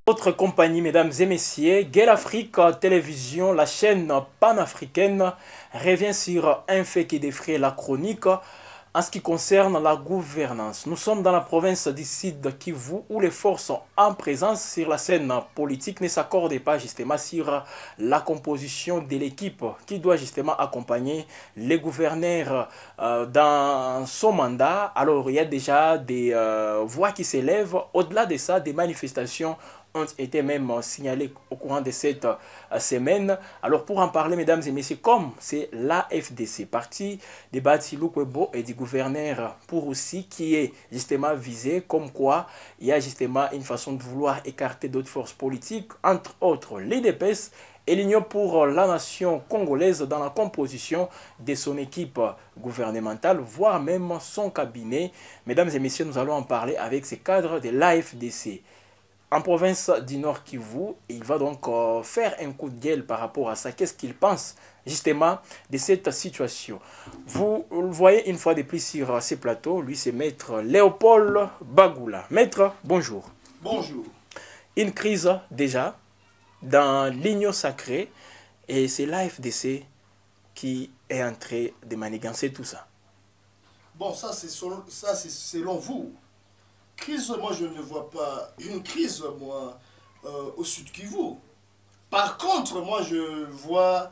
Autre compagnie, mesdames et messieurs, Gale Afrique Télévision, la chaîne panafricaine, revient sur un fait qui défraie la chronique en ce qui concerne la gouvernance. Nous sommes dans la province du Sud Kivu où les forces en présence sur la scène politique ne s'accordent pas justement sur la composition de l'équipe qui doit justement accompagner les gouverneurs dans son mandat. Alors il y a déjà des voix qui s'élèvent. Au-delà de ça, des manifestations ont été même signalés au courant de cette semaine. Alors pour en parler, mesdames et messieurs, comme c'est l'AFDC, parti des Bati Lukwebo et du gouverneur pour aussi qui est justement visé, comme quoi il y a justement une façon de vouloir écarter d'autres forces politiques, entre autres l'UDPS et l'Union pour la nation congolaise dans la composition de son équipe gouvernementale, voire même son cabinet. Mesdames et messieurs, nous allons en parler avec ces cadres de l'AFDC. En province du Nord Kivu, il va donc faire un coup de gueule par rapport à ça. Qu'est-ce qu'il pense justement de cette situation? Vous le voyez une fois de plus sur ces plateaux, lui c'est Maître Léopold Bagoula. Maître, bonjour. Bonjour. Une crise déjà dans l'Union sacrée et c'est l'AFDC qui est en train de manigancer tout ça. Bon, ça c'est selon vous. Crise, moi je ne vois pas une crise, moi, au Sud Kivu. Par contre, moi je vois...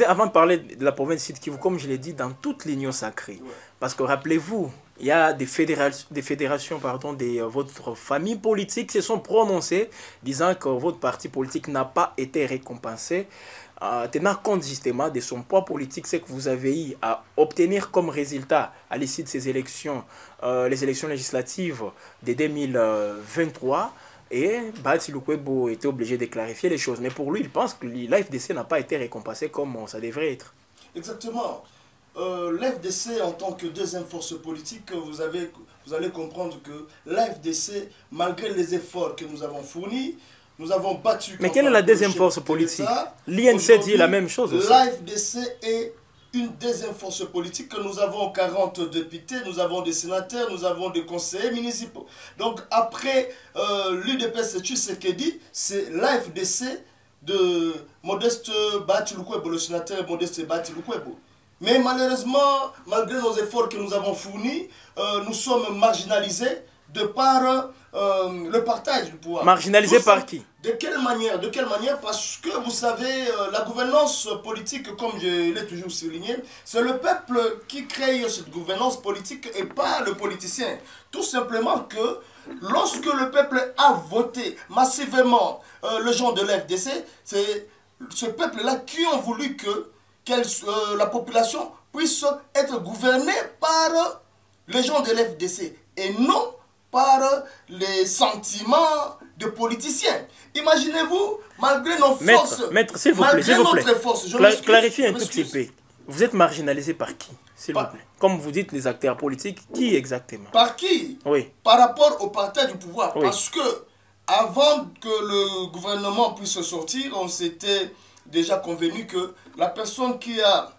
Avant de parler de la province Sud Kivu, comme je l'ai dit, dans toute l'Union sacrée. Ouais. Parce que rappelez-vous, il y a des fédérations pardon, de votre famille politique qui se sont prononcées disant que votre parti politique n'a pas été récompensé. Tenant compte justement de son poids politique, c'est que vous avez eu à obtenir comme résultat à l'issue de ces élections, les élections législatives de 2023. Et Bati Lukwebo était obligé de clarifier les choses. Mais pour lui, il pense que l'AFDC n'a pas été récompensé comme ça devrait être. Exactement. L'AFDC, en tant que deuxième force politique, vous allez comprendre que l'AFDC, malgré les efforts que nous avons fournis, nous avons battu... Mais quelle est la deuxième force politique? L'INC dit la même chose aussi. L'AFDC est une deuxième force politique. Nous avons 40 députés, nous avons des sénateurs, nous avons des conseillers municipaux. Donc après l'UDPS Tshisekedi, c'est l'AFDC de Modeste Bati Lukwebo, le sénateur Modeste Bati Lukwebo. Mais malheureusement, malgré nos efforts que nous avons fournis, nous sommes marginalisés de par le partage du pouvoir. Marginalisés par qui? De quelle manière? De quelle manière? Parce que vous savez, la gouvernance politique, comme je l'ai toujours souligné, c'est le peuple qui crée cette gouvernance politique et pas le politicien. Tout simplement que lorsque le peuple a voté massivement les gens de l'FDC, c'est ce peuple-là qui ont voulu que la population puisse être gouvernée par les gens de l'FDC et non par les sentiments de politiciens. Imaginez-vous, malgré nos forces... Maître, s'il vous plaît, clarifiez un tout petit peu. Vous êtes marginalisé par qui, s'il vous plaît? Comme vous dites, les acteurs politiques, qui exactement? Par qui? Oui. Par rapport au partage du pouvoir. Oui. Parce que, avant que le gouvernement puisse sortir, on s'était déjà convenu que la personne qui a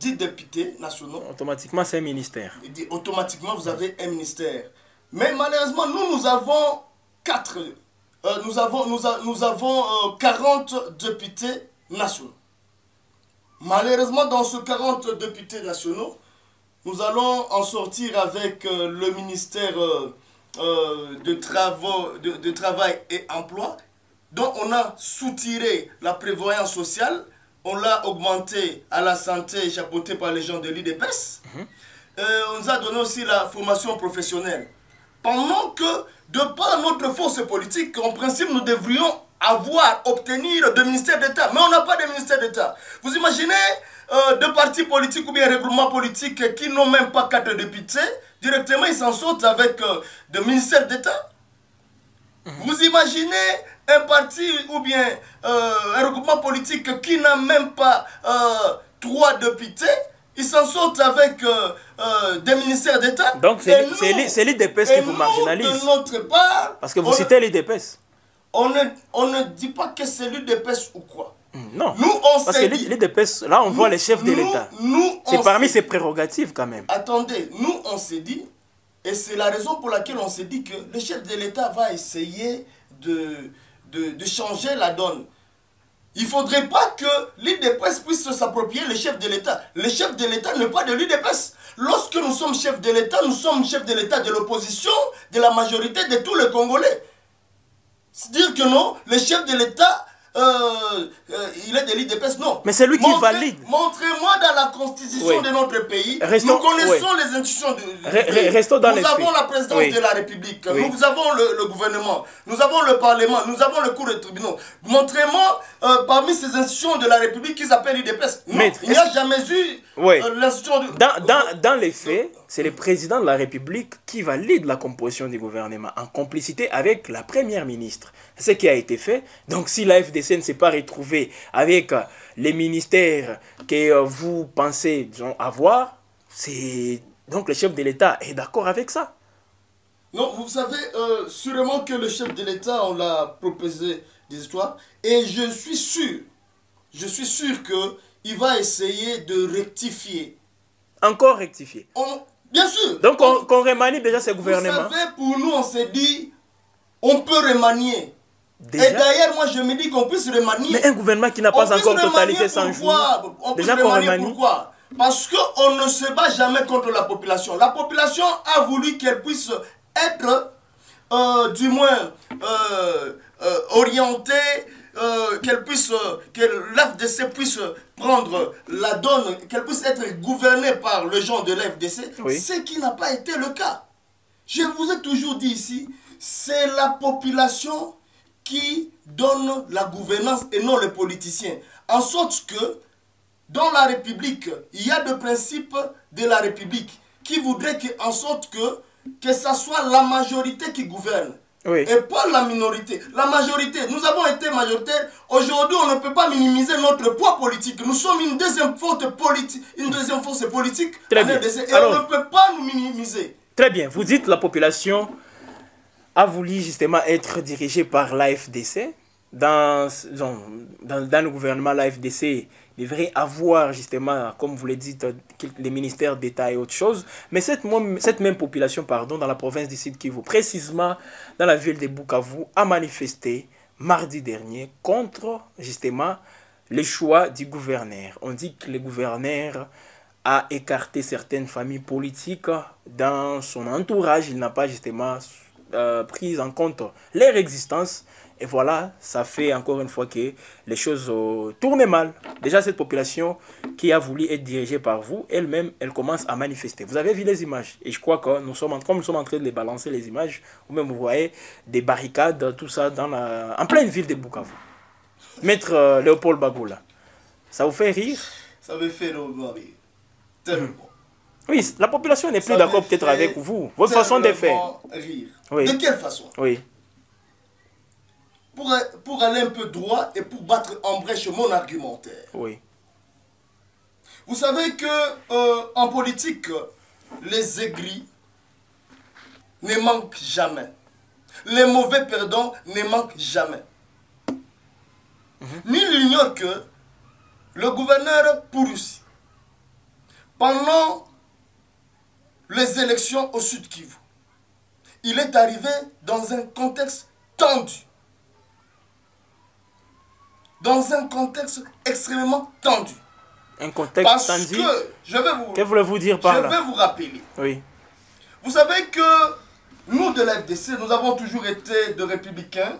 10 députés nationaux... Automatiquement, c'est un ministère. Automatiquement, vous avez un ministère. Mais malheureusement, nous avons 40 députés nationaux. Malheureusement, dans ces 40 députés nationaux, nous allons en sortir avec le ministère de Travail et Emploi, dont on a soutiré la prévoyance sociale, on l'a augmenté à la santé chapeautée par les gens de l'UDPS. On nous a donné aussi la formation professionnelle. Pendant que, de par notre force politique, en principe, nous devrions obtenir des ministères d'État. Mais on n'a pas de ministère d'État. Vous imaginez deux partis politiques ou bien regroupements politiques qui n'ont même pas 4 députés, directement ils s'en sortent avec des ministères d'État. Vous imaginez un parti ou bien un regroupement politique qui n'a même pas 3 députés, ils s'en sortent avec des ministères d'État. Donc c'est l'UDPS qui vous marginalise. De notre part, parce que vous citez l'UDPS. On ne dit pas que c'est l'UDPS ou quoi. Non. Nous, on parce que l'UDPS, là, on voit les chefs de l'État. C'est parmi ses prérogatives quand même. Attendez, nous, on s'est dit Et c'est la raison pour laquelle on s'est dit que le chef de l'État va essayer de changer la donne. Il ne faudrait pas que l'UDPS puisse s'approprier le chef de l'État. Le chef de l'État n'est pas de l'UDPS. Lorsque nous sommes chefs de l'État, nous sommes chefs de l'État de l'opposition, de la majorité de tous les Congolais. C'est-à-dire que non, le chef de l'État, il est de l'UDPS, non. Mais c'est lui qui valide. Montrez-moi dans la constitution de notre pays, Restons, nous connaissons les institutions du pays. Restons dans nous avons la présidence de la République, nous avons le gouvernement, nous avons le Parlement, nous avons le cours des tribunaux. Montrez-moi parmi ces institutions de la République qui s'appellent l'UDPS. Non, il n'y a jamais eu l'institution de... Dans les faits, c'est le président de la République qui valide la composition du gouvernement en complicité avec la première ministre. C'est ce qui a été fait. Donc si la FDC ne s'est pas retrouvée avec les ministères que vous pensez avoir, c'est donc le chef de l'État est d'accord avec ça. Non, vous savez, sûrement que le chef de l'État, on l'a proposé des histoires, et je suis sûr qu'il va essayer de rectifier. Encore rectifier. Bien sûr. Donc on remanie déjà ce gouvernement. Vous savez, pour nous, on s'est dit, on peut remanier. Déjà? Et d'ailleurs, moi, je me dis qu'on puisse remanier. Mais un gouvernement qui n'a pas encore totalisé 100 jours. On déjà qu'on remanie. Pourquoi? Parce qu'on ne se bat jamais contre la population. La population a voulu qu'elle puisse être, du moins, orientée, que l'FDC puisse prendre la donne, qu'elle puisse être gouvernée par les gens de l'FDC, ce qui n'a pas été le cas. Je vous ai toujours dit ici, c'est la population qui donne la gouvernance et non les politiciens. En sorte que, dans la République, il y a des principes de la République qui voudraient en sorte que ça soit la majorité qui gouverne. Et pas la minorité. La majorité, nous avons été majoritaires. Aujourd'hui, on ne peut pas minimiser notre poids politique. Nous sommes une deuxième force politique. Très bien. Et alors, on ne peut pas nous minimiser. Très bien. Vous dites la population a voulu justement être dirigée par l'AFDC. Dans le gouvernement, l'AFDC devrait avoir justement, comme vous le dites, les ministères d'État et autres choses. Mais cette même population, pardon, dans la province du Sud Kivu, précisément dans la ville de Bukavu, a manifesté mardi dernier contre justement les choix du gouverneur. On dit que le gouverneur a écarté certaines familles politiques dans son entourage. Il n'a pas justement pris en compte leur existence. Et voilà, ça fait encore une fois que les choses tournent mal. Déjà, cette population qui a voulu être dirigée par vous, elle-même, elle commence à manifester. Vous avez vu les images. Et je crois que nous sommes en train de les balancer, les images, ou même vous voyez des barricades, tout ça, en pleine ville de Bukavu. Maître Léopold Bagoula, ça vous fait rire? Ça me fait rire. Tellement. Oui, la population n'est plus d'accord peut-être avec vous. Votre façon de faire. Rire. Oui. De quelle façon? Oui. Pour aller un peu droit et pour battre en brèche mon argumentaire. Oui. Vous savez que en politique, les aigris ne manquent jamais. Les mauvais perdants ne manquent jamais. Nul n'ignore que le gouverneur Pouroussi, pendant les élections au Sud Kivu, il est arrivé dans un contexte tendu. Dans un contexte extrêmement tendu. Un contexte tendu. Que voulez-vous dire par là? Je vais vous rappeler. Oui. Vous savez que nous de l'FDC, nous avons toujours été des républicains.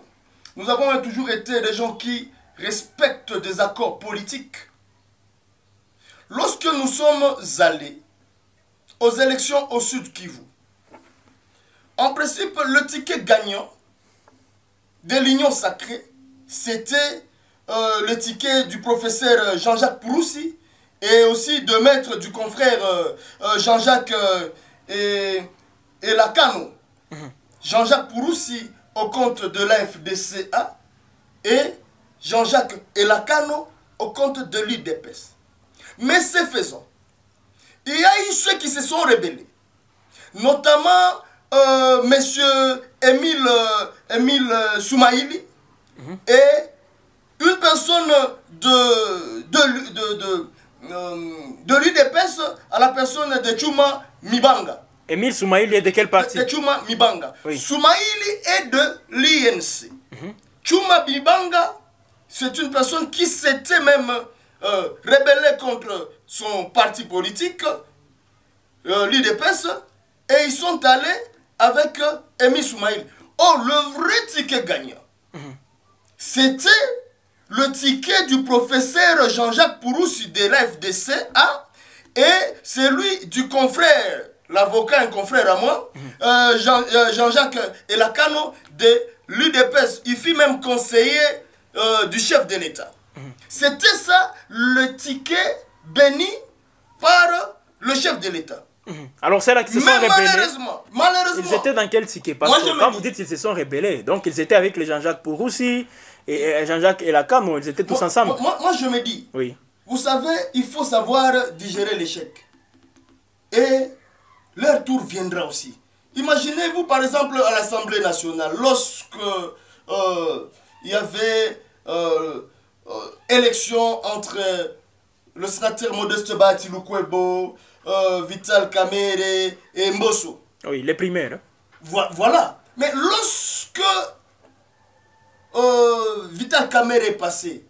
Nous avons toujours été des gens qui respectent des accords politiques. Lorsque nous sommes allés aux élections au Sud Kivu, en principe, le ticket gagnant de l'Union sacrée, c'était le ticket du professeur Jean-Jacques Pouroussi et aussi de maître du confrère Jean-Jacques Elakano. Jean-Jacques Pouroussi au compte de l'AFDCA et Jean-Jacques Elakano au compte de l'UDPS. Mais ce faisant, il y a eu ceux qui se sont rebellés, notamment monsieur Émile Soumaïli et une personne de l'UDPS à la personne de Chuma Mibanga. Émile Soumaïli est de quel parti? De Chuma Mibanga. Oui. Soumaïli est de l'INC. Chuma Mibanga, c'est une personne qui s'était même rebellée contre son parti politique, l'UDPS, et ils sont allés avec Émile Soumaïli. Oh, le vrai ticket gagnant, c'était le ticket du professeur Jean-Jacques Pouroussi de la FDC-A et celui du confrère, l'avocat, un confrère à moi, Jean-Jacques Elakano de l'UDPS. Il fut même conseiller du chef de l'État. C'était ça le ticket béni par le chef de l'État. Alors c'est là qu'ils se sont rebellés. Malheureusement. Ils étaient dans quel ticket? Parce que quand vous dites qu'ils se sont rebellés, donc ils étaient avec les Jean-Jacques Pouroussi et Jean-Jacques Elakano, ils étaient tous ensemble. Moi je me dis, oui. Vous savez, il faut savoir digérer l'échec. Et leur tour viendra aussi. Imaginez-vous par exemple à l'Assemblée nationale, lorsque il y avait élection entre le sénateur Modeste Bahati Lukwebo, Vital Kamerhe et Mbosso. Oui, les primaires. Voilà. Mais lorsque Vital Kamerhe est passé,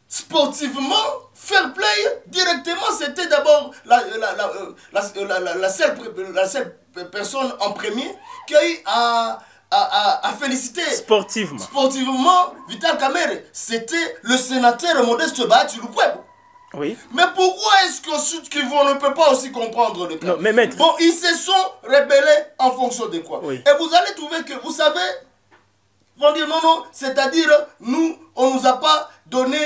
sportivement, fair play, directement, c'était d'abord la seule personne en premier qui a eu à féliciter. Sportivement, Vital Kamerhe, c'était le sénateur Modeste Bahati Lukwebo. Oui. Mais pourquoi est-ce que Sud Kivu ne peut pas aussi comprendre le cas? Non, mais maître. Bon, ils se sont rebellés en fonction de quoi? Oui. Et vous allez trouver que, vous savez, vont dire non, c'est-à-dire, nous, on ne nous a pas donné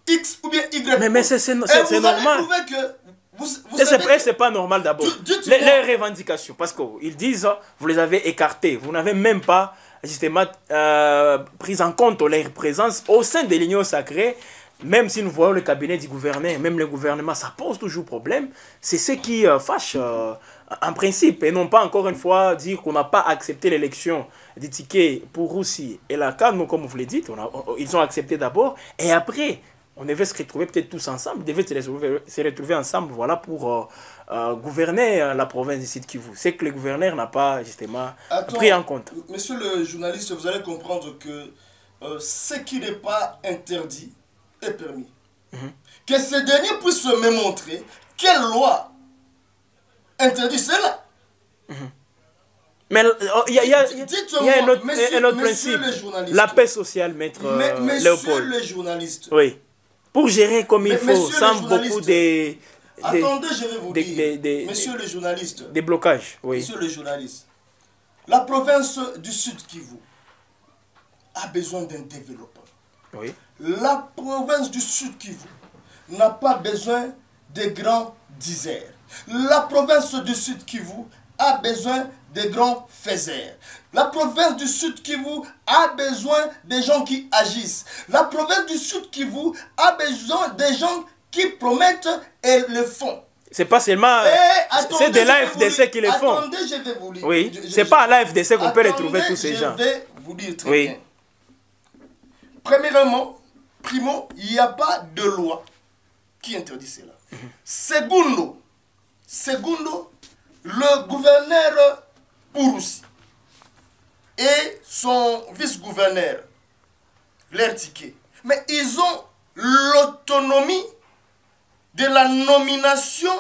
X ou bien Y. Mais c'est normal. Vous allez trouver que... c'est pas normal d'abord. Les revendications, parce qu'ils disent, vous les avez écartées. Vous n'avez même pas, justement, pris en compte leur présence au sein de l'Union sacrée. Même si nous voyons le cabinet du gouverneur, même le gouvernement, ça pose toujours problème. C'est ce qui fâche en principe. Et non pas encore une fois dire qu'on n'a pas accepté l'élection des tickets pour Roussi et Elakano, comme vous l'avez dit. Ils ont accepté d'abord. Et après, on devait se retrouver peut-être tous ensemble. Ils devaient se retrouver ensemble voilà, pour gouverner la province du Sud Kivu. C'est que le gouverneur n'a pas justement pris en compte. Monsieur le journaliste, vous allez comprendre que ce qui n'est pas interdit est permis. Que ces derniers puissent me montrer quelle loi interdit cela. Mais il y a un autre principe. La paix sociale, maître Léopold. Monsieur le journaliste. Oui. Pour gérer comme il faut, sans beaucoup de... Attendez, je vais vous dire. Monsieur le journaliste. Des blocages, oui. Monsieur le journaliste. La province du Sud Kivu a besoin d'un développement. Oui. La province du Sud Kivu n'a pas besoin de grands disers. La province du Sud Kivu a besoin de grands faiseurs. La province du Sud Kivu a besoin de gens qui agissent. La province du Sud Kivu a besoin de gens qui promettent et le font. C'est pas seulement... C'est de l'AFDC qui le font. Attendez, je vais vous lire. Oui, c'est pas à l'AFDC qu'on peut retrouver tous ces gens. Je vais vous dire très bien. Premièrement, il n'y a pas de loi qui interdit cela. Segundo, le gouverneur Pouroussi et son vice-gouverneur, leur ticket, mais ils ont l'autonomie de la nomination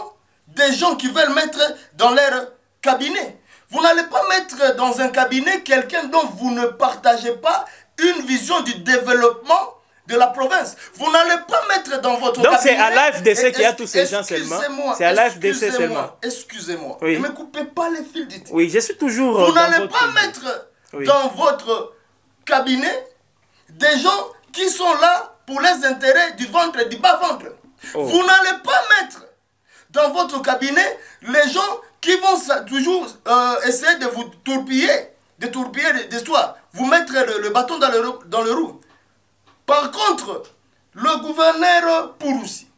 des gens qui veulent mettre dans leur cabinet. Vous n'allez pas mettre dans un cabinet quelqu'un dont vous ne partagez pas une vision du développement de la province. Vous n'allez pas mettre dans votre cabinet... Donc c'est à l'AFDC qu'il y a tous ces gens seulement. C'est à l'AFDC seulement. Excusez-moi. Oui. Ne me coupez pas les fils du temps. Oui, je suis toujours... Vous n'allez pas mettre dans votre cabinet des gens qui sont là pour les intérêts du ventre et du bas-ventre. Vous n'allez pas mettre dans votre cabinet les gens qui vont toujours essayer de vous tourpiller l'histoire. Vous mettre le bâton dans le roue. Par contre, le gouverneur Pouroussi,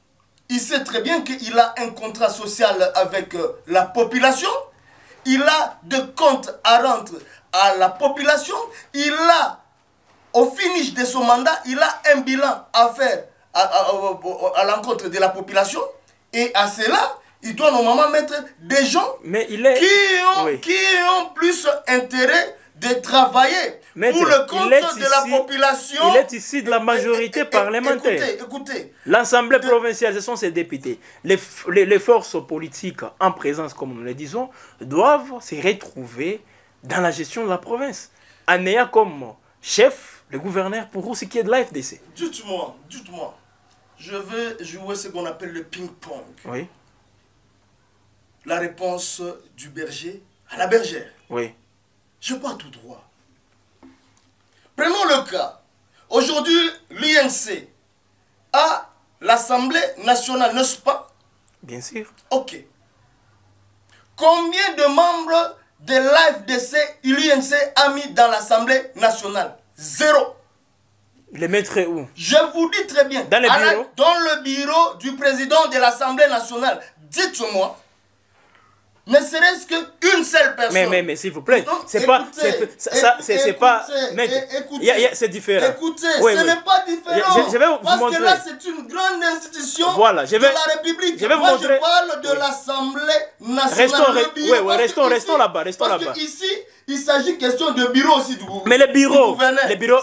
il sait très bien qu'il a un contrat social avec la population. Il a des comptes à rendre à la population. Il a, au finish de son mandat, il a un bilan à faire à l'encontre de la population. Et à cela, il doit normalement mettre des gens mais il est... qui ont plus intérêt de travailler Maître, pour le compte de la population. Il est ici de la majorité parlementaire. Écoutez. L'Assemblée provinciale, ce sont ses députés. Les forces politiques en présence, comme nous le disons, doivent se retrouver dans la gestion de la province. En ayant comme chef le gouverneur pour ce qui est de la FDC. Dites-moi. Je veux jouer ce qu'on appelle le ping-pong. Oui. La réponse du berger à la bergère. Oui. Je pars tout droit. Prenons le cas. Aujourd'hui, l'INC a l'Assemblée nationale, n'est-ce pas? Bien sûr. Ok. Combien de membres de l'AFDC l'INC a mis dans l'Assemblée nationale? 0. Les mettre où? Je vous dis très bien. Dans le bureau? Dans le bureau du président de l'Assemblée nationale. Dites-moi. Ne serait-ce qu'une seule personne. Mais s'il vous plaît, c'est pas... C'est pas... C'est différent. Écoutez, ce n'est pas différent. Je vais vous parce montrer. Que là, c'est une grande institution voilà, de la République. Je vais vous Moi, montrer. je parle de l'Assemblée nationale. Restons là-bas. Parce qu'ici, il s'agit question de bureau aussi du gouvernement. Mais le bureau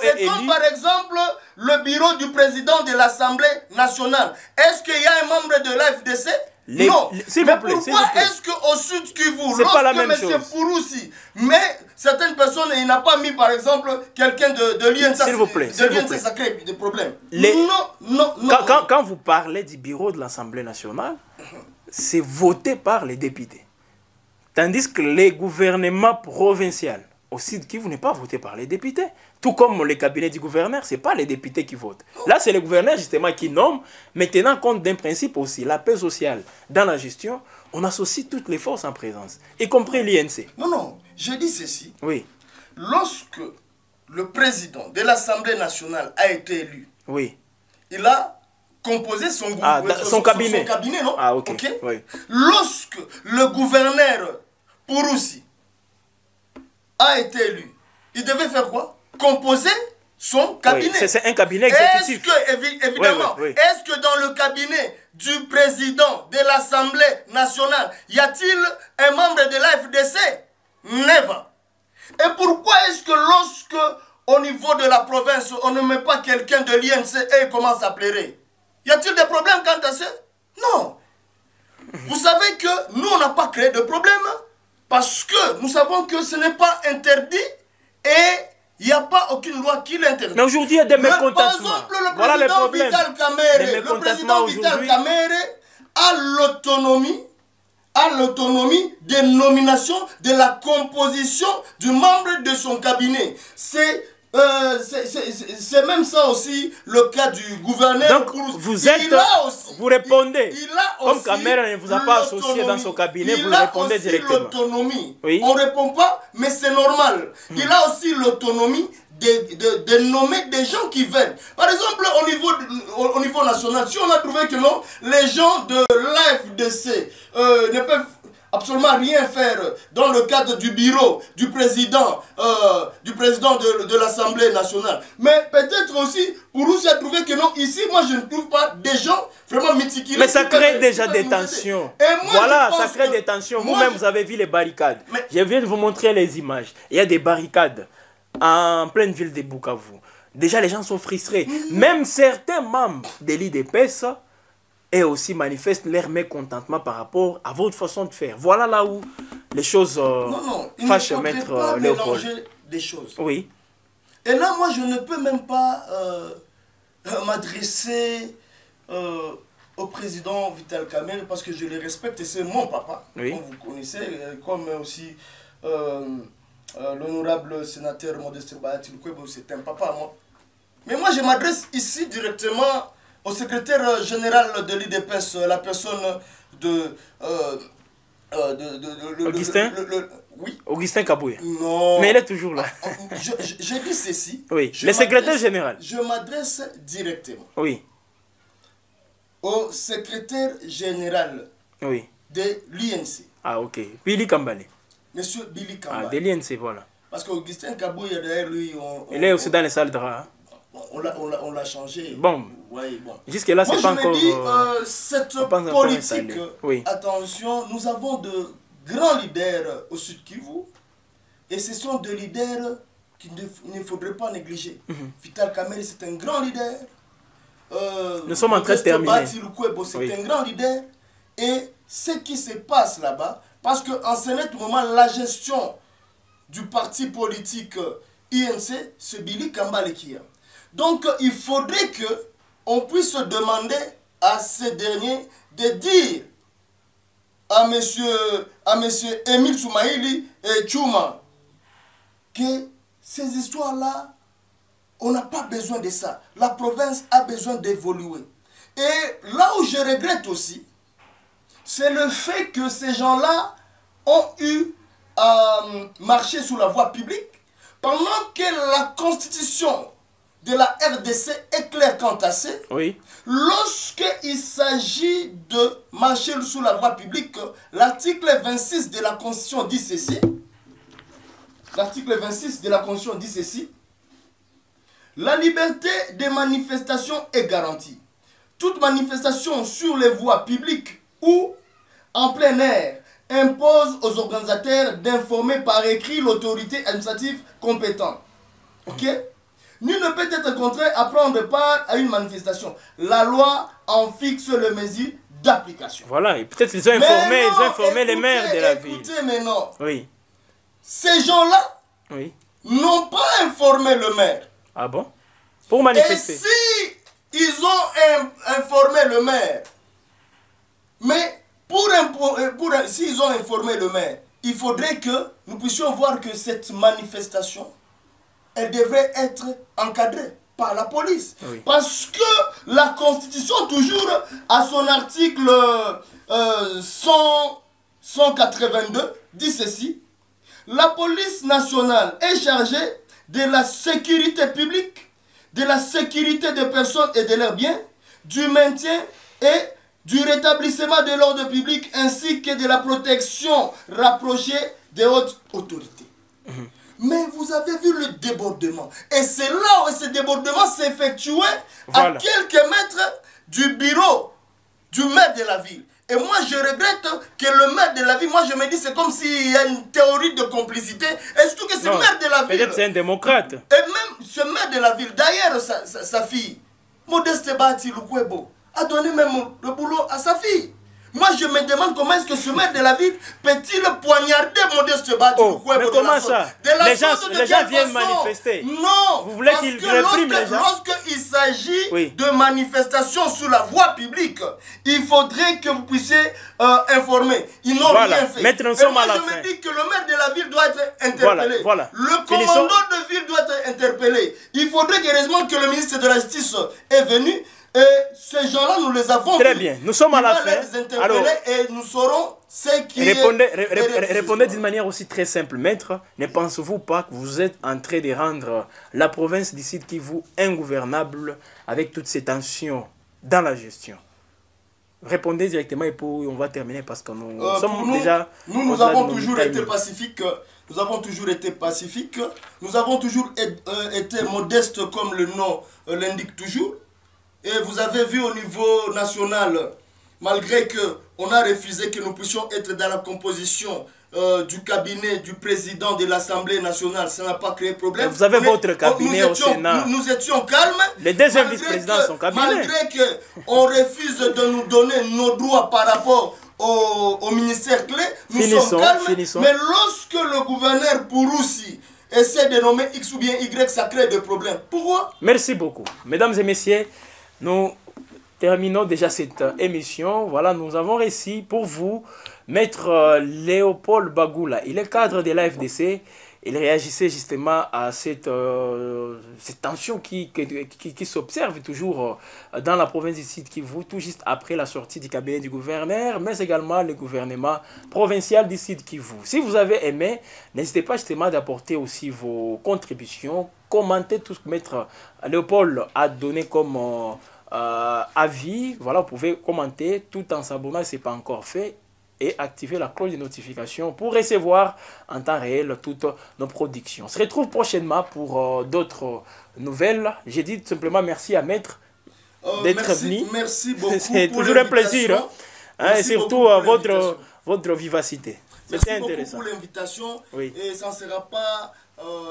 est comme élu. par exemple le bureau du président de l'Assemblée nationale. Est-ce qu'il y a un membre de l'AFDC? Non. S'il vous plaît. Pourquoi est-ce qu'au Sud Kivu, c'est pas la même M. chose. Fouroussi, mais certaines personnes, il n'a pas mis par exemple quelqu'un de l'INC, s'il vous plaît, ça crée des problèmes. Non. Quand vous parlez du bureau de l'Assemblée nationale, c'est voté par les députés. Tandis que les gouvernements provinciaux au Sud Kivu n'est pas voté par les députés. Tout comme le cabinet du gouverneur, ce n'est pas les députés qui votent. Là, c'est le gouverneur justement qui nomme, mais tenant compte d'un principe aussi, la paix sociale. Dans la gestion, on associe toutes les forces en présence, y compris l'INC. Non, je dis ceci. Oui. Lorsque le président de l'Assemblée nationale a été élu, oui. Il a composé son cabinet. Son cabinet, non? Ah, ok. Oui. Lorsque le gouverneur Fouroussi a été élu, il devait faire quoi? Composer son cabinet. Oui, c'est un cabinet exécutif. Évidemment, est-ce que dans le cabinet du président de l'Assemblée nationale, y a-t-il un membre de l'AFDC? Never. Et pourquoi est-ce que lorsque, au niveau de la province, on ne met pas quelqu'un de l'INC et il commence à pleurer? Y a-t-il des problèmes quant à ça? Non. Vous savez que nous, on n'a pas créé de problème parce que nous savons que ce n'est pas interdit et il n'y a pas aucune loi qui l'interdit. Mais aujourd'hui, il y a des mécontentements. Par exemple, le président Vital Kamerhe a l'autonomie des nominations, de la composition du membre de son cabinet. C'est même ça aussi le cas du gouverneur. Donc, vous répondez. Comme Kamerhe ne vous a pas associé dans son cabinet, vous répondez directement. L'autonomie. Oui. On ne répond pas, mais c'est normal. Il a aussi l'autonomie de nommer des gens qui viennent. Par exemple, au niveau national, si on a trouvé que non, les gens de l'AFDC ne peuvent absolument rien faire dans le cadre du bureau du président de l'Assemblée nationale. Mais peut-être aussi, pour nous, c'est trouvé que non, ici, moi, je ne trouve pas des gens vraiment méticuleux. Mais ça crée déjà des tensions. Voilà, ça crée des tensions. Vous-même, vous avez vu les barricades. Je viens de vous montrer les images. Il y a des barricades en pleine ville de Bukavu. Déjà, les gens sont frustrés. Même certains membres de l'IDPS et aussi manifestent leur mécontentement par rapport à votre façon de faire. Voilà là où les choses fâchent Maître Léopold. Mélanger des choses. Oui. Et là, moi, je ne peux même pas m'adresser au président Vital Kamerhe parce que je le respecte et c'est mon papa, oui. Comme vous connaissez, comme aussi l'honorable sénateur Modeste Bahati, c'est un papa à moi. Mais moi, je m'adresse ici directement au secrétaire général de l'IDPS, la personne de Augustin oui. Augustin Kabouya. Non. Mais il est toujours là. J'ai dit ceci. Oui. Le secrétaire général. Je m'adresse directement. Oui. Au secrétaire général oui. de l'INC. Ah, ok. Billy Kambale. Monsieur Billy Kambale. Ah, de l'INC, voilà. Parce qu'Augustin Kabouya, derrière lui... il est aussi dans les salles de draps. On l'a changé. Bon, Ouais, bon. jusque-là, c'est pas encore... Cette pas encore politique, installé. Oui. attention, nous avons de grands leaders au Sud Kivu, et ce sont des leaders qu'il ne faudrait pas négliger. Vital Kamerhe, c'est un grand leader. Nous sommes en train de terminer. C'est un grand leader. Et ce qui se passe là-bas, parce qu'en ce moment, la gestion du parti politique INC, c'est Billy Kambalekia. Donc, il faudrait qu'on puisse demander à ces derniers de dire à monsieur Émile Soumaïli et Tchouma que ces histoires-là, on n'a pas besoin de ça. La province a besoin d'évoluer. Et là où je regrette aussi, c'est le fait que ces gens-là ont eu à marcher sous la voie publique pendant que la constitution de la RDC est claire quant à ça. Oui. Lorsqu'il s'agit de marcher sous la voie publique, l'article 26 de la Constitution dit ceci. L'article 26 de la Constitution dit ceci. La liberté de manifestation est garantie. Toute manifestation sur les voies publiques ou en plein air impose aux organisateurs d'informer par écrit l'autorité administrative compétente. Ok? Nul ne peut être contraint à prendre part à une manifestation. La loi en fixe les mesures d'application. Voilà, et peut-être ils ont informé les maires de la ville. Écoutez maintenant. Oui. Ces gens-là Oui. n'ont pas informé le maire. Ah bon? Pour manifester. Et si ils ont informé le maire, mais s'ils ont informé le maire, il faudrait que nous puissions voir que cette manifestation, elle devrait être encadrée par la police. Oui. Parce que la Constitution, toujours à son article 182, dit ceci: la police nationale est chargée de la sécurité publique, de la sécurité des personnes et de leurs biens, du maintien et du rétablissement de l'ordre public, ainsi que de la protection rapprochée des hautes autorités. Mais vous avez vu le débordement. Et c'est là où ce débordement s'effectuait, voilà, à quelques mètres du bureau du maire de la ville. Et moi, je regrette que le maire de la ville, moi, je me dis, c'est comme s'il y a une théorie de complicité. Et surtout que ce maire de la ville... Peut-être c'est un démocrate. Et même ce maire de la ville, d'ailleurs, sa fille, Modeste Bahati Lukwebo, a donné même le boulot à sa fille. Moi, je me demande comment est-ce que ce maire de la ville peut-il poignarder Modeste Bahati Lukwebo. Mais comment ça? Les gens viennent manifester. Non. Vous voulez qu'ils répriment les gens? Lorsqu'il s'agit de manifestations sur la voie publique, il faudrait que vous puissiez informer. Ils n'ont rien fait. Maintenant, et moi, je me dis que le maire de la ville doit être interpellé. Le commandant de ville doit être interpellé. Il faudrait heureusement que le ministre de la Justice est venu. Et ces gens-là, nous les avons. Très bien, nous sommes à la fin. Alors, et nous saurons ce qui répondez d'une manière aussi très simple. Maître, ne pensez-vous pas que vous êtes en train de rendre la province du Sud Kivu ingouvernable avec toutes ces tensions dans la gestion? Répondez directement et puis on va terminer parce que nous sommes déjà... Nous avons toujours été pacifiques. Nous avons toujours été pacifiques. Nous avons toujours été modestes comme le nom l'indique toujours. Et vous avez vu au niveau national, malgré qu'on a refusé que nous puissions être dans la composition du cabinet du président de l'Assemblée nationale, ça n'a pas créé problème. Vous avez votre cabinet au Sénat. Nous étions calmes. Les deuxièmes vice-présidents sont cabinets. Malgré qu'on refuse de nous donner nos droits par rapport au ministère clé, nous sommes calmes. Mais lorsque le gouverneur Pouroussi essaie de nommer X ou bien Y, ça crée des problèmes. Pourquoi? Merci beaucoup. Mesdames et messieurs, nous terminons déjà cette émission. Voilà, nous avons réussi pour vous, Maître Léopold Bagoula. Il est cadre de la FDC. Il réagissait justement à cette tension qui s'observe toujours dans la province du Sud Kivu, tout juste après la sortie du cabinet du gouverneur, mais également le gouvernement provincial du Sud Kivu. Si vous avez aimé, n'hésitez pas justement d'apporter aussi vos contributions, commentez tout ce que Maître Léopold a donné comme avis. Voilà, vous pouvez commenter tout en s'abonnant si ce n'est pas encore fait. et activer la cloche de notification pour recevoir en temps réel toutes nos productions. On se retrouve prochainement pour d'autres nouvelles. J'ai dit tout simplement merci à Maître d'être venu. Merci beaucoup. C'est toujours un plaisir. Hein, et surtout votre vivacité. Merci C'était beaucoup intéressant. pour l'invitation. Oui. Et ça ne sera pas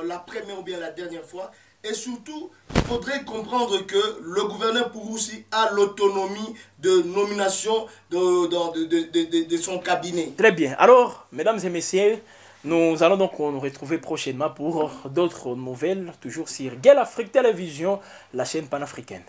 la première ou bien la dernière fois. Et surtout, il faudrait comprendre que le gouverneur Pouroussi a l'autonomie de nomination de son cabinet. Très bien. Alors, mesdames et messieurs, nous allons donc nous retrouver prochainement pour d'autres nouvelles, toujours sur Gueule Afrique Télévision, la chaîne panafricaine.